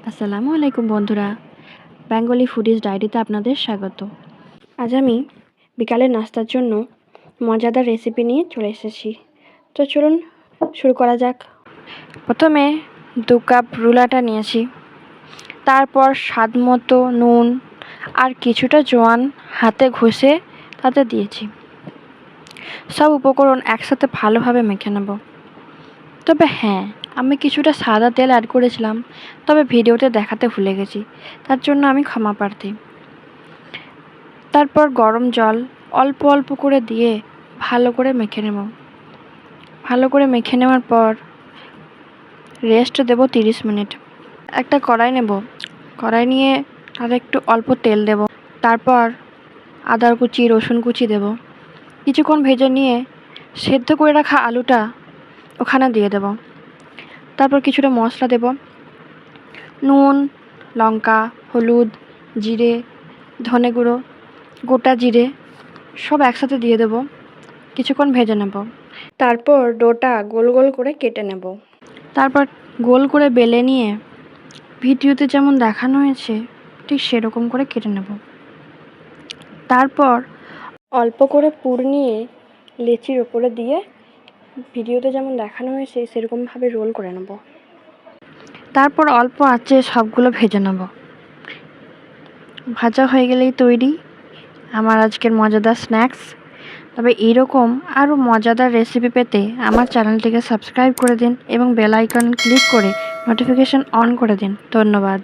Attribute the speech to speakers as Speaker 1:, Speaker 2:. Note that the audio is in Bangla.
Speaker 1: আসসালামু আলাইকুম বন্ধুরা, বেঙ্গলি ফুডিজ ডায়েরিতে আপনাদের স্বাগত। আজ আমি বিকালের নাস্তার জন্য মজাদার রেসিপি নিয়ে চলে এসেছি। তো চলুন শুরু করা যাক। প্রথমে 2 কাপ রুলাটা নিয়েছি, তারপর স্বাদ মতো নুন আর কিছুটা জোয়ান হাতে ঘষে তাতে দিয়েছি। সব উপকরণ একসাথে ভালোভাবে মেখে নেব। তবে হ্যাঁ, আমি কিছুটা সাদা তেল অ্যাড করেছিলাম, তবে ভিডিওতে দেখাতে ভুলে গেছি, তার জন্য আমি ক্ষমা প্রার্থী। তারপর গরম জল অল্প অল্প করে দিয়ে ভালো করে মেখে নেব। ভালো করে মেখে নেওয়ার পর রেস্ট দেব 30 মিনিট। একটা কড়াই নেব, কড়াই নিয়ে তাতে একটু অল্প তেল দেব, তারপর আদা কুচি রসুন কুচি দেব। কিছুক্ষণ ভেজে নিয়ে সেদ্ধ করে রাখা আলুটা ওখানে দিয়ে দেব। তারপর কিছুটা মশলা দেব, নুন, লঙ্কা, হলুদ, জিরে, ধনে গুঁড়ো, গোটা জিরে সব একসাথে দিয়ে দেব। কিছুক্ষণ ভেজে নেব। তারপর ডোটা গোল গোল করে কেটে নেব। তারপর গোল করে বেলে নিয়ে ভিডিওতে যেমন দেখানো হয়েছে ঠিক সেরকম করে কেটে নেব। তারপর অল্প করে পুর নিয়ে লেচির ওপরে দিয়ে ভিডিওতে যেমন দেখানো হয়েছে সেরকমভাবে রোল করে নেব। তারপর অল্প আঁচে সবগুলো ভেজে নেব। ভাজা হয়ে গেলেই তৈরি আমার আজকের মজাদার স্ন্যাক্স। তবে এইরকম আরও মজাদার রেসিপি পেতে আমার চ্যানেলটিকে সাবস্ক্রাইব করে দিন এবং বেল আইকন ক্লিক করে নোটিফিকেশন অন করে দিন। ধন্যবাদ।